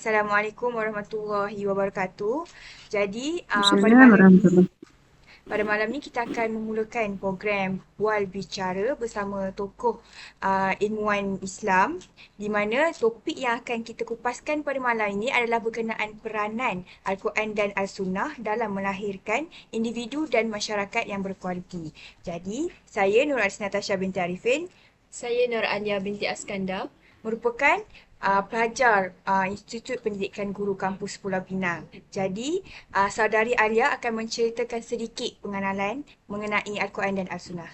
Assalamualaikum warahmatullahi wabarakatuh. Jadi, Assalamualaikum warahmatullahi. pada malam ni kita akan memulakan program Bual Bicara bersama tokoh ilmuwan Islam, di mana topik yang akan kita kupaskan pada malam ini adalah berkenaan peranan Al-Quran dan Al-Sunnah dalam melahirkan individu dan masyarakat yang berkualiti. Jadi, saya Nur Alisna Tasha binti Arifin. Saya Nur Alia binti Askandar. Merupakan pelajar Institut Pendidikan Guru Kampus Pulau Pinang. Jadi, saudari Alia akan menceritakan sedikit pengenalan mengenai Al-Quran dan As-Sunnah.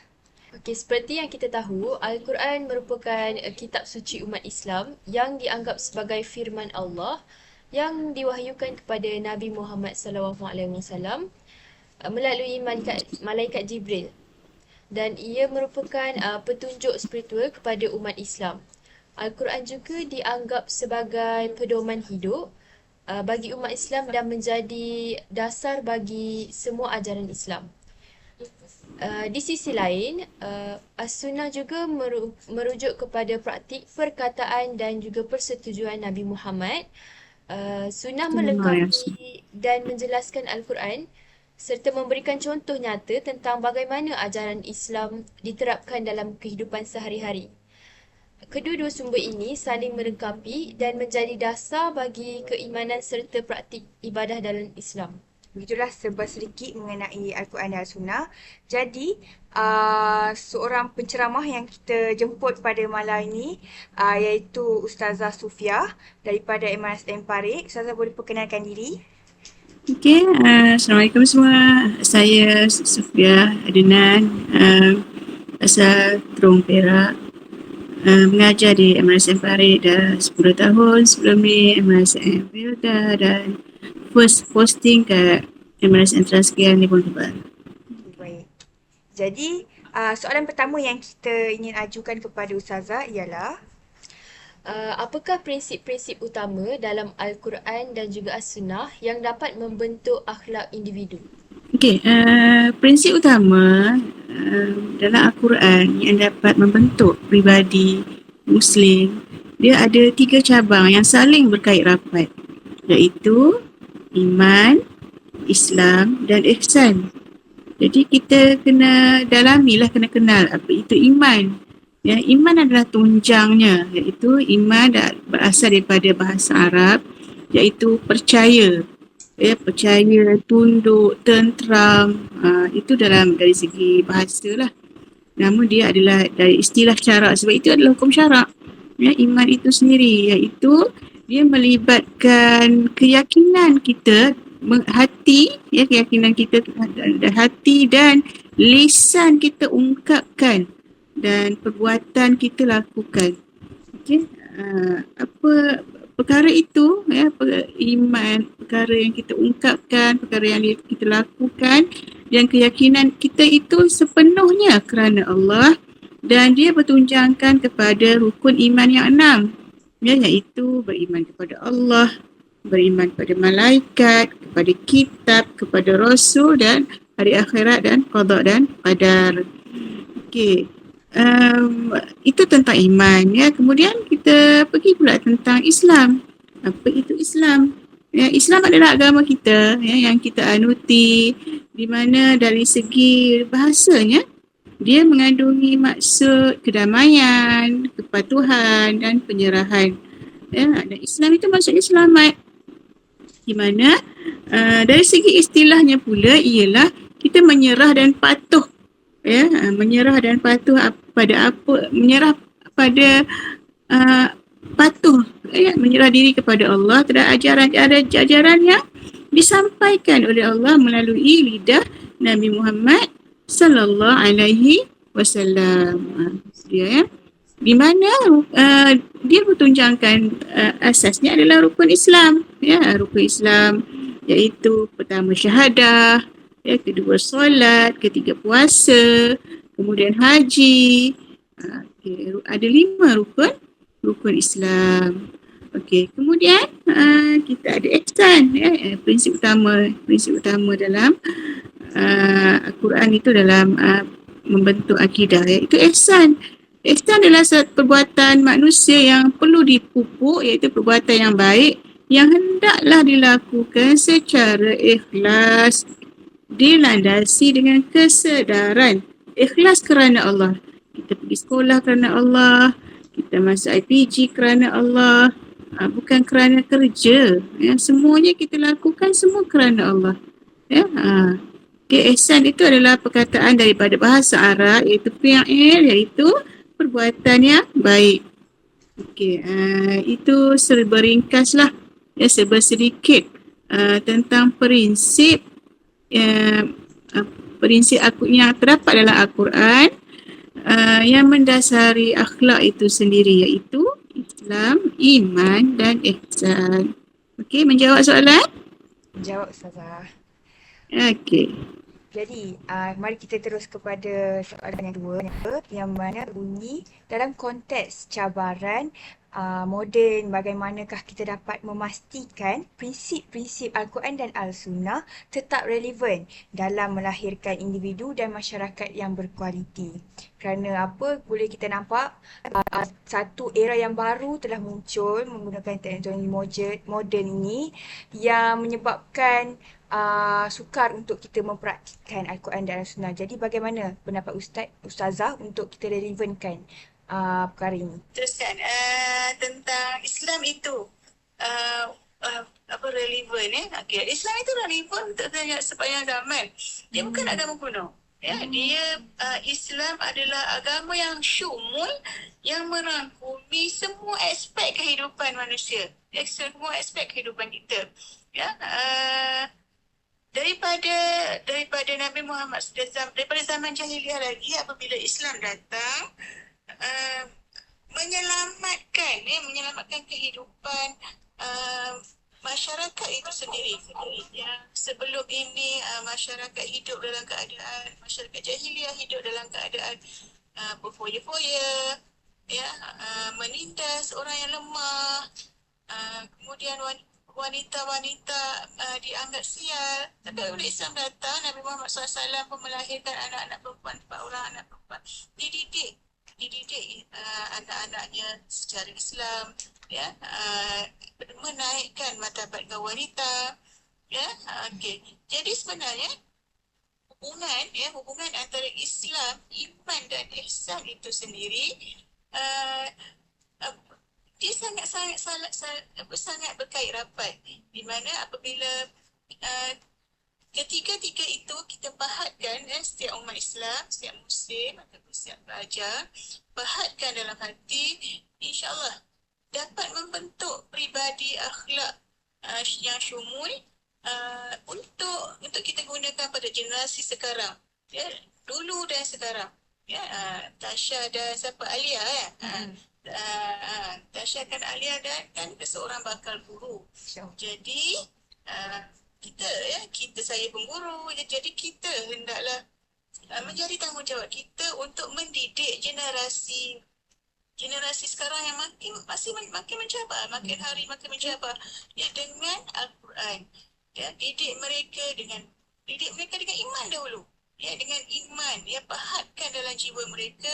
Okey, seperti yang kita tahu, Al-Quran merupakan kitab suci umat Islam yang dianggap sebagai firman Allah yang diwahyukan kepada Nabi Muhammad SAW melalui malaikat Jibril, dan ia merupakan petunjuk spiritual kepada umat Islam. Al-Quran juga dianggap sebagai pedoman hidup bagi umat Islam dan menjadi dasar bagi semua ajaran Islam. Di sisi lain, As-Sunnah juga merujuk kepada praktik, perkataan dan juga persetujuan Nabi Muhammad. Sunnah melengkapi dan menjelaskan Al-Quran serta memberikan contoh nyata tentang bagaimana ajaran Islam diterapkan dalam kehidupan sehari-hari. Kedua-dua sumber ini saling melengkapi dan menjadi dasar bagi keimanan serta praktik ibadah dalam Islam. Begitulah serba sedikit mengenai Al-Quran dan Al-Sunnah. Jadi, seorang penceramah yang kita jemput pada malam ini iaitu Ustazah Sufia daripada MRSM Parik. Ustazah boleh perkenalkan diri? Okey, Assalamualaikum semua. Saya Sufia Adnan, asal Terong Perak. Mengajar di MRSM Parik dah 10 tahun. Sebelum ni MRSM Wilda dan first posting kat MRSM Transkian di Pondok Baru. Baik. Jadi, soalan pertama yang kita ingin ajukan kepada Ustazah ialah Apakah prinsip-prinsip utama dalam Al-Quran dan juga As-Sunnah yang dapat membentuk akhlak individu? Okey, prinsip utama dalam Al-Quran yang dapat membentuk pribadi Muslim, dia ada 3 cabang yang saling berkait rapat, iaitu iman, Islam dan ihsan. Jadi kita kena dalamilah, kena kenal apa itu iman. Ya, iman adalah tunjangnya, iaitu iman berasal daripada bahasa Arab, iaitu percaya. Ya, percaya, tunduk, tenteram, itu dari segi bahasa lah. Namun dia adalah dari istilah syarak, sebab itu adalah hukum syarak. Ya, iman itu sendiri, iaitu dia melibatkan keyakinan kita, hati, ya, keyakinan kita, hati dan lisan kita ungkapkan dan perbuatan kita lakukan. Okey, apa perkara itu, ya, iman, perkara yang kita ungkapkan, perkara yang kita lakukan, dan keyakinan kita itu sepenuhnya kerana Allah, dan dia bertunjangkan kepada rukun iman yang 6, ya, iaitu beriman kepada Allah, beriman kepada malaikat, kepada kitab, kepada rasul dan hari akhirat dan qada dan qadar. Okey, itu tentang iman, ya. Kemudian kita pergi pula tentang Islam. Apa itu Islam? Ya, Islam adalah agama kita, ya, yang kita anuti, di mana dari segi bahasanya dia mengandungi maksud kedamaian, kepatuhan dan penyerahan. Ya, dan Islam itu maksudnya selamat. Di mana dari segi istilahnya pula ialah kita menyerah dan patuh, ya, menyerah dan patuh pada apa, menyerah pada patuh, ya, menyerah diri kepada Allah terhadap ajaran yang disampaikan oleh Allah melalui lidah Nabi Muhammad sallallahu alaihi wasallam. Dia, ya, di mana dia bertunjangkan asasnya adalah rukun Islam, ya, rukun Islam iaitu pertama syahadah, ya, kedua solat, ketiga puasa, kemudian haji. Okay, ada 5 rukun Islam. Okey, kemudian kita ada ihsan, ya, prinsip utama dalam Al-Quran itu dalam membentuk akidah, iaitu ihsan. Ihsan adalah satu perbuatan manusia yang perlu dipupuk, iaitu perbuatan yang baik yang hendaklah dilakukan secara ikhlas, dilandasi dengan kesedaran. Ikhlas kerana Allah. Kita pergi sekolah kerana Allah, kita masuk IPG kerana Allah, bukan kerana kerja. Ya, semuanya kita lakukan semua kerana Allah. Ya, okay, ihsan itu adalah perkataan daripada bahasa Arab iaitu fi'il, iaitu perbuatan yang baik. Okey, itu serba ringkaslah, ya, serba sedikit tentang prinsip uh, prinsip yang terdapat dalam Al-Quran yang mendasari akhlak itu sendiri, iaitu Islam, iman dan ihsan. Okey, menjawab soalan? Jawab Ustazah. Okey. Jadi, mari kita terus kepada soalan yang kedua, yang mana bunyi dalam konteks cabaran moden, bagaimanakah kita dapat memastikan prinsip-prinsip Al-Quran dan Al-Sunnah tetap relevan dalam melahirkan individu dan masyarakat yang berkualiti. Kerana apa? Boleh kita nampak satu era yang baru telah muncul menggunakan teknologi moden ini yang menyebabkan sukar untuk kita mempraktikkan Al-Quran dan Al-Sunnah. Jadi bagaimana pendapat Ustazah untuk kita relevankan perkara ini? Teruskan tentang Islam itu apa relevan okay. Islam itu relevan untuk sepanjang zaman. Dia bukan agama kuno. Ya, dia Islam adalah agama yang syumul, yang merangkumi semua aspek kehidupan manusia. Ya, semua aspek kehidupan kita. Ya, daripada Nabi Muhammad daripada zaman jahiliah lagi, apabila Islam datang menyelamatkan kehidupan masyarakat itu sendiri. Yang sebelum ini masyarakat jahiliah hidup dalam keadaan berfoya-foya, ya, menindas orang yang lemah, kemudian wanita-wanita dianggap sial. Tapi bila Islam datang, Nabi Muhammad SAW pun melahirkan anak-anak perempuan, 4 orang anak perempuan. Dididik anak-anaknya secara Islam, ya, menaikkan martabat kaum wanita, ya. Okey. Jadi sebenarnya hubungan antara Islam, iman dan ihsan itu sendiri dia sangat berkait rapat, di mana apabila ketiga-tiga itu kita pahatkan, setiap umat Islam, setiap Muslim ataupun setiap pelajar pahatkan dalam hati, insyaAllah dapat membentuk pribadi akhlak yang syumul untuk kita gunakan pada generasi sekarang, ya, dulu dan sekarang, ya. Tasha dan Alia, ya. Tasha kan Alia dan kan seorang bakal guru. Jadi kita saya pun guru, jadi kita hendaklah menjadi tanggungjawab kita untuk mendidik generasi sekarang yang makin mencabar, makin hari makin mencabar, ya, dengan Al-Quran. Ya, didik mereka dengan iman dahulu. Ya, dengan iman, ya, pahatkan dalam jiwa mereka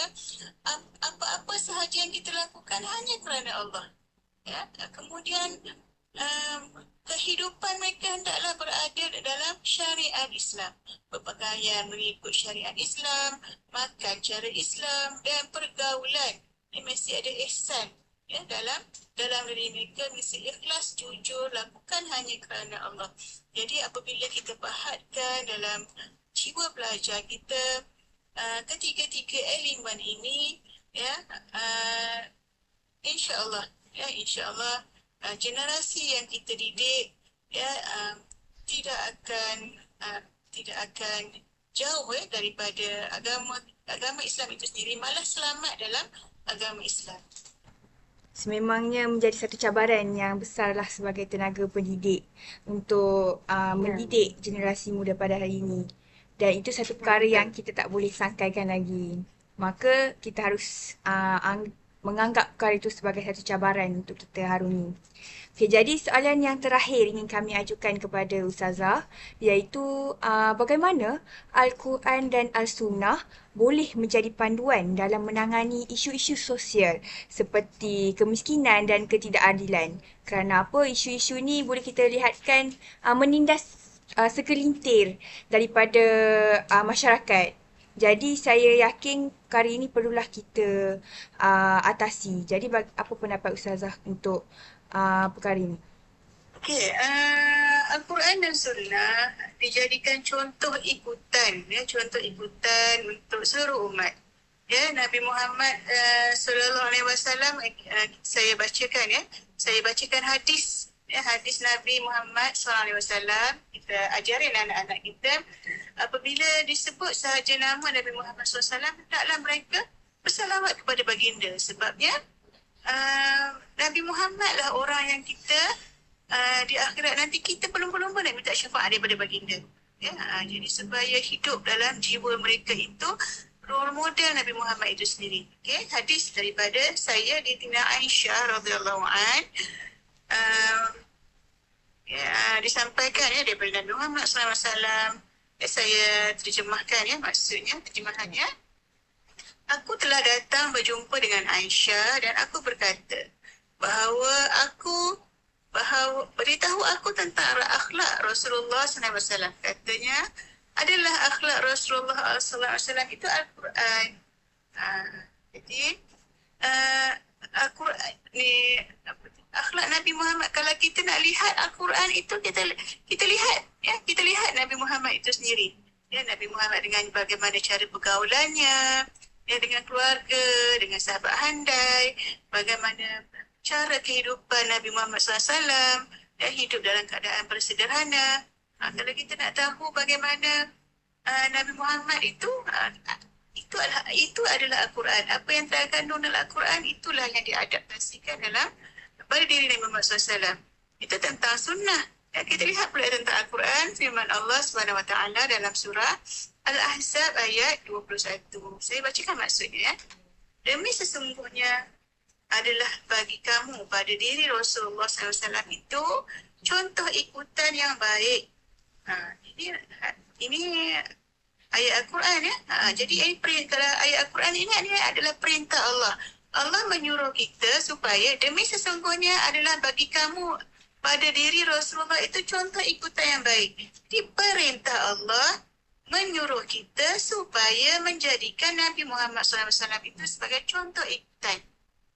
apa-apa sahaja yang kita lakukan hanya kerana Allah. Ya, kemudian kehidupan mereka hendaklah berada dalam syariat Islam, berpakaian mengikut syariat Islam, makan cara Islam, dan pergaulan mesti ada ihsan, ya, dalam diri mereka, mesti ikhlas, jujur, lakukan hanya kerana Allah. Jadi apabila kita pahatkan dalam jiwa pelajar kita ketiga-tiga elemen ini, ya, insya-Allah generasi yang kita didik, ya, tidak akan jauh daripada agama Islam itu sendiri, malah selamat dalam agama Islam. Sememangnya menjadi satu cabaran yang besarlah sebagai tenaga pendidik untuk mendidik generasi muda pada hari ini. Dan itu satu perkara yang kita tak boleh sangkaikan lagi. Maka kita harus menganggap perkara itu sebagai satu cabaran untuk kita harungi. Okay, jadi soalan yang terakhir ingin kami ajukan kepada Ustazah iaitu bagaimana Al-Quran dan Al-Sunnah boleh menjadi panduan dalam menangani isu-isu sosial seperti kemiskinan dan ketidakadilan. Kerana apa? Isu-isu ni boleh kita lihatkan menindas segelintir daripada masyarakat. Jadi saya yakin perkara ini perlulah kita atasi. Jadi apa pendapat Ustazah untuk perkara ini? Okey, Al-Quran dan Sunnah dijadikan contoh ikutan, ya, contoh ikutan untuk seluruh umat. Ya, Nabi Muhammad sallallahu alaihi wasallam, saya bacakan, ya. Saya bacakan hadis, ya, hadis Nabi Muhammad sallallahu alaihi wasallam. Kita ajarin anak-anak kita, apabila disebut sahaja nama Nabi Muhammad sallallahu alaihi wasallam, hendaklah mereka bersalawat kepada baginda, sebabnya Nabi Muhammad lah orang yang kita di akhirat nanti kita berlumba-lumba nak minta syafaat daripada baginda. Ya, jadi supaya hidup dalam jiwa mereka itu role model Nabi Muhammad itu sendiri. Okay, hadis daripada saya di Tina Aisyah radhiyallahu an, disampaikan, ya, daripada Nabi Muhammad SAW. Saya terjemahkan, ya, maksudnya terjemahannya. Aku telah datang berjumpa dengan Aisyah dan aku berkata beritahu aku tentang akhlak Rasulullah SAW. Katanya adalah akhlak Rasulullah SAW itu Al-Quran. Jadi Al-Quran ni akhlak Nabi Muhammad. Kalau kita nak lihat Al-Quran itu, kita lihat, ya, kita lihat Nabi Muhammad itu sendiri. Ya, Nabi Muhammad dengan bagaimana cara pergaulannya, ya, dengan keluarga, dengan sahabat handai, bagaimana cara kehidupan Nabi Muhammad SAW, ya, hidup dalam keadaan bersederhana. Kalau kita nak tahu bagaimana Nabi Muhammad itu adalah Al-Quran. Apa yang terkandung dalam Al-Quran itulah yang diadaptasikan dalam pada diri Nabi Muhammad SAW. Itu tentang sunnah. Ya, kita lihat pula tentang Al-Quran, firman Allah SWT dalam surah Al-Ahzab ayat 21. Saya bacakan maksudnya, ya. Demi sesungguhnya adalah bagi kamu pada diri Rasulullah SAW itu contoh ikutan yang baik. Ini ayat Al-Quran, ya. Jadi kalau ayat Al-Quran ini adalah perintah Allah. Allah menyuruh kita supaya demi sesungguhnya adalah bagi kamu pada diri Rasulullah itu contoh ikutan yang baik. Jadi perintah Allah menyuruh kita supaya menjadikan Nabi Muhammad SAW itu sebagai contoh ikutan,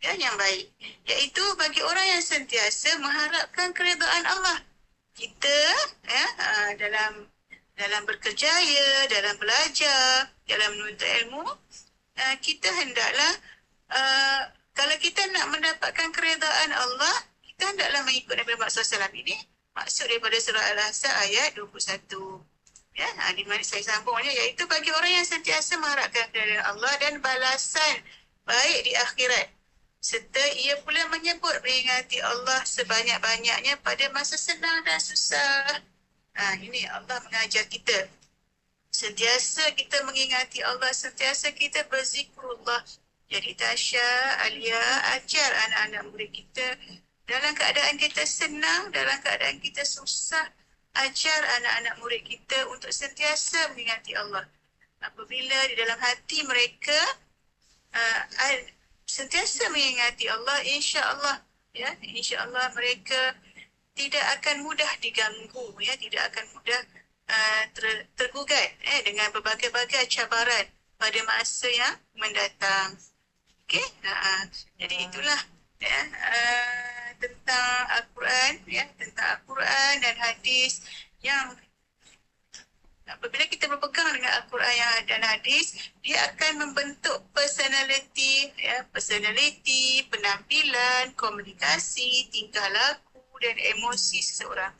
ya, yang baik. Iaitu bagi orang yang sentiasa mengharapkan keredaan Allah. Kita, ya, dalam berkerjaya, dalam belajar, dalam menuntut ilmu, kita hendaklah kalau kita nak mendapatkan keredaan Allah, kita hendaklah mengikut Nabi Muhammad SAW. Ini maksud daripada surah Al-Ahzab ayat 21. Ya, di mana saya sambungnya, iaitu bagi orang yang sentiasa mengharapkan keredaan Allah dan balasan baik di akhirat, serta ia pula menyebut peringati Allah sebanyak-banyaknya pada masa senang dan susah. Ini Allah mengajar kita. Sentiasa kita mengingati Allah, sentiasa kita berzikrullah. Jadi Tasha, Alia, ajar anak-anak murid kita dalam keadaan kita senang, dalam keadaan kita susah, ajar anak-anak murid kita untuk sentiasa mengingati Allah. Apabila di dalam hati mereka sentiasa mengingati Allah, insya-Allah, ya, insya-Allah mereka tidak akan mudah diganggu, ya, tidak akan mudah tergugat dengan berbagai-bagai cabaran pada masa yang mendatang. Okey, jadi itulah, ya, tentang Al-Quran, ya, tentang Al-Quran dan hadis yang apabila kita berpegang dengan Al-Quran dan hadis, dia akan membentuk personality, ya, penampilan, komunikasi, tingkah laku dan emosi seseorang.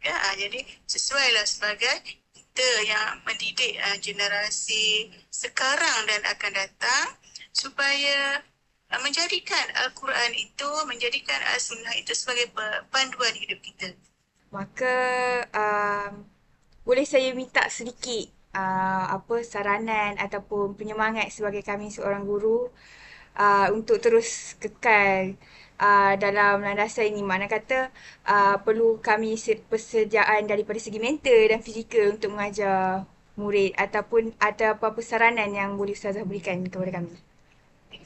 Ya, jadi sesuailah sebagai kita yang mendidik generasi sekarang dan akan datang supaya menjadikan Al-Quran itu, menjadikan Al-Sunnah itu sebagai panduan hidup kita. Maka boleh saya minta sedikit saranan ataupun penyemangat sebagai kami seorang guru. untuk terus kekal dalam landasan ini. Makna kata perlu kami persediaan daripada segi mental dan fizikal untuk mengajar murid ataupun ada apa-apa saranan yang boleh Ustazah berikan kepada kami.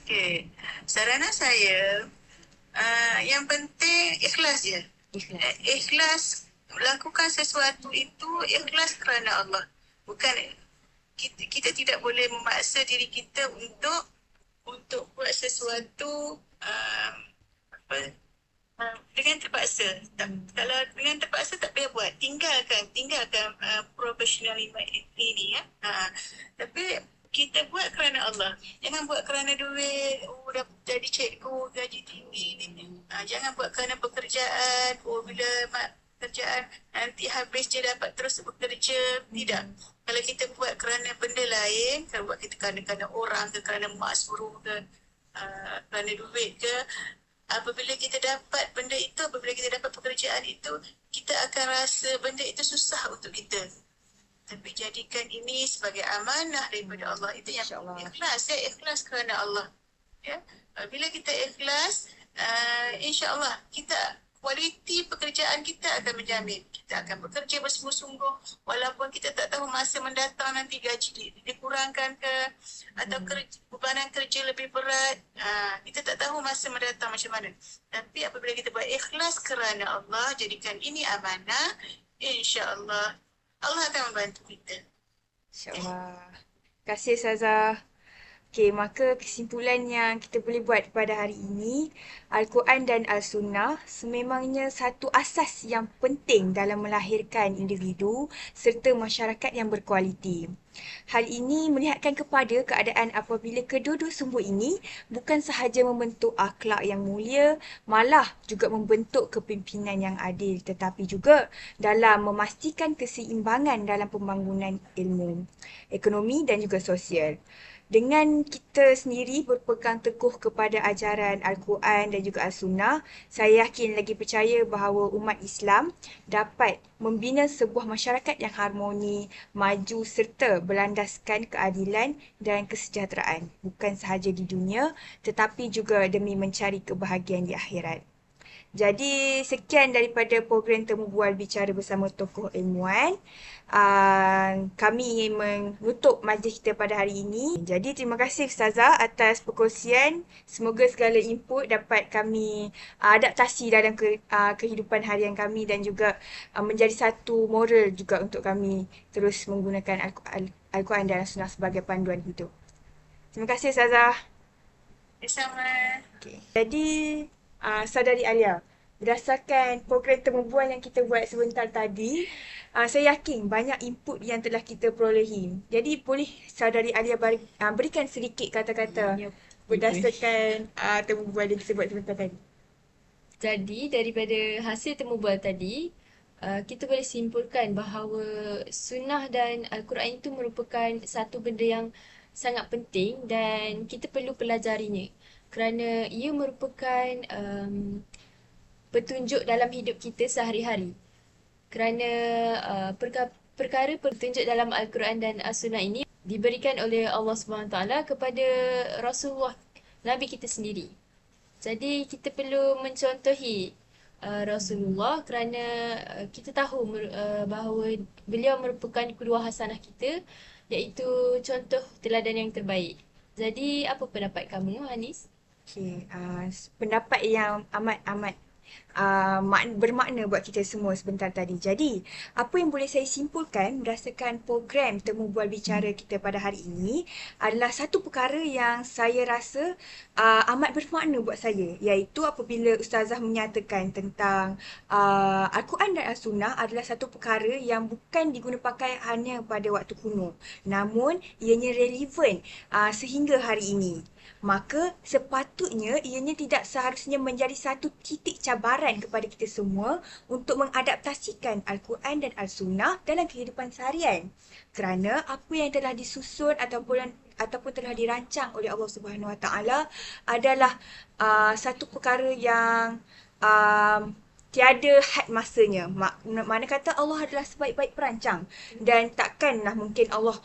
Okey. Saranan saya, yang penting ikhlas je. Ikhlas. Ikhlas, lakukan sesuatu itu ikhlas kerana Allah. Bukan kita tidak boleh memaksa diri kita untuk buat sesuatu dengan terpaksa. Kalau dengan terpaksa tak payah buat. Tinggalkan profesionalisme ini ya. Tapi kita buat kerana Allah. Jangan buat kerana duit. Dah jadi cikgu, gaji tinggi. Jangan buat kerana pekerjaan. Bila pekerjaan nanti habis je dapat terus bekerja. Tidak. Kalau kita buat kerana benda lain, kalau buat kita kerana orang ke, kerana mak suruh ke, kerana duit ke, apabila kita dapat benda itu, apabila kita dapat pekerjaan itu, kita akan rasa benda itu susah untuk kita. Tapi jadikan ini sebagai amanah daripada Allah. Itu yang ikhlas. Ya, ikhlas kerana Allah. Ya. Bila kita ikhlas, insya-Allah kualiti pekerjaan kita akan menjamin. Kita akan bekerja bersungguh-sungguh walaupun kita tak tahu masa mendatang nanti gaji dikurangkan ke atau bebanan kerja lebih berat. Kita tak tahu masa mendatang macam mana. Tapi apabila kita buat ikhlas kerana Allah, jadikan ini amanah, insya-Allah Allah akan membantu kita. InsyaAllah. Terima kasih Ustazah. Okey, maka kesimpulan yang kita boleh buat pada hari ini, Al-Quran dan Al-Sunnah sememangnya satu asas yang penting dalam melahirkan individu serta masyarakat yang berkualiti. Hal ini melihatkan kepada keadaan apabila kedua-dua sumber ini bukan sahaja membentuk akhlak yang mulia, malah juga membentuk kepimpinan yang adil, tetapi juga dalam memastikan keseimbangan dalam pembangunan ilmu, ekonomi dan juga sosial. Dengan kita sendiri berpegang teguh kepada ajaran Al-Quran dan juga Al-Sunnah, saya yakin lagi percaya bahawa umat Islam dapat membina sebuah masyarakat yang harmoni, maju serta berlandaskan keadilan dan kesejahteraan. Bukan sahaja di dunia, tetapi juga demi mencari kebahagiaan di akhirat. Jadi sekian daripada program Temu Bual Bicara bersama tokoh ilmuwan. Kami ingin menutup majlis kita pada hari ini. Jadi terima kasih Ustazah atas perkongsian. Semoga segala input dapat kami adaptasi dalam kehidupan harian kami dan juga menjadi satu moral juga untuk kami terus menggunakan Al-Quran dan Sunnah sebagai panduan hidup. Terima kasih Ustazah. Sama. Okay. Jadi Saudari Alia, berdasarkan program Temu Bual yang kita buat sebentar tadi, saya yakin banyak input yang telah kita perolehi. Jadi boleh Saudari Alia berikan sedikit kata-kata berdasarkan Temu Bual yang kita buat sebentar tadi. Jadi daripada hasil temu bual tadi, kita boleh simpulkan bahawa sunnah dan Al-Quran itu merupakan satu benda yang sangat penting dan kita perlu pelajarinya kerana ia merupakan petunjuk dalam hidup kita sehari-hari. Kerana perkara petunjuk dalam Al-Quran dan As-Sunnah ini diberikan oleh Allah SWT kepada Rasulullah, Nabi kita sendiri. Jadi kita perlu mencontohi Rasulullah kerana kita tahu bahawa beliau merupakan qudwah hasanah kita, iaitu contoh teladan yang terbaik. Jadi apa pendapat kamu, Hanis? Okay, pendapat yang amat bermakna buat kita semua sebentar tadi. Jadi, apa yang boleh saya simpulkan berdasarkan program Temu Bual Bicara kita pada hari ini adalah satu perkara yang saya rasa amat bermakna buat saya, iaitu apabila Ustazah menyatakan tentang Al-Quran dan Al-Sunnah adalah satu perkara yang bukan diguna pakai hanya pada waktu kuno, namun ianya relevan sehingga hari ini. Maka sepatutnya ianya tidak seharusnya menjadi satu titik cabaran kepada kita semua untuk mengadaptasikan Al-Quran dan Al-Sunnah dalam kehidupan seharian. Kerana apa yang telah disusun ataupun telah dirancang oleh Allah Subhanahu Wa Taala adalah satu perkara yang tiada had masanya. Mana kata Allah adalah sebaik-baik perancang dan takkanlah mungkin Allah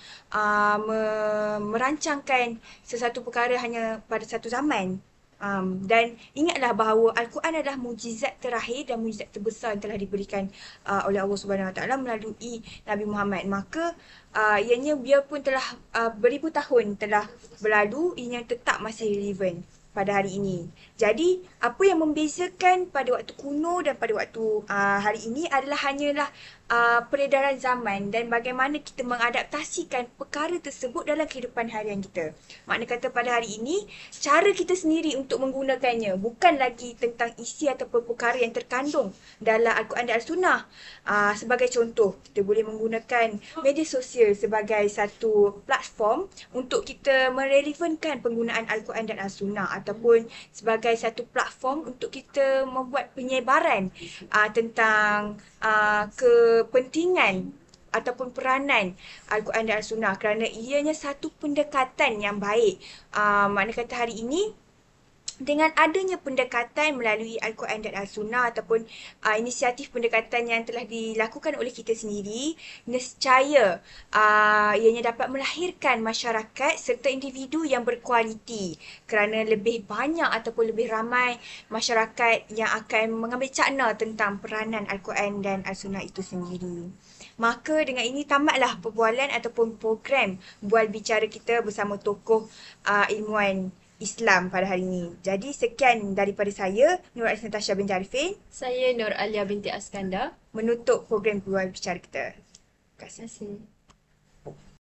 merancangkan sesuatu perkara hanya pada satu zaman. Dan ingatlah bahawa Al-Quran adalah mujizat terakhir dan mujizat terbesar yang telah diberikan oleh Allah Subhanahu Wa Taala melalui Nabi Muhammad. Maka ianya biarpun telah beribu tahun telah berlalu, ianya tetap masih relevan pada hari ini. Jadi, apa yang membezakan pada waktu kuno dan pada waktu hari ini adalah hanyalah peredaran zaman dan bagaimana kita mengadaptasikan perkara tersebut dalam kehidupan harian kita. Makna kata pada hari ini, cara kita sendiri untuk menggunakannya bukan lagi tentang isi ataupun perkara yang terkandung dalam Al-Quran dan Al-Sunnah. Sebagai contoh, kita boleh menggunakan media sosial sebagai satu platform untuk kita merelevankan penggunaan Al-Quran dan Al-Sunnah ataupun sebagai satu platform untuk kita membuat penyebaran tentang kepentingan ataupun peranan Al-Quran dan Al-Sunnah kerana ianya satu pendekatan yang baik. Makna kata hari ini, dengan adanya pendekatan melalui Al-Quran dan Al-Sunnah ataupun inisiatif pendekatan yang telah dilakukan oleh kita sendiri, nescaya ianya dapat melahirkan masyarakat serta individu yang berkualiti kerana lebih banyak ataupun lebih ramai masyarakat yang akan mengambil cakna tentang peranan Al-Quran dan Al-Sunnah itu sendiri. Maka dengan ini tamatlah perbualan ataupun program bual bicara kita bersama tokoh ilmuwan Islam pada hari ini. Jadi sekian daripada saya, Nur Alisna Tasha binti Arifin, Saya Nur Alia binti Askandar. menutup program bual bicara kita. Terima kasih. Terima kasih.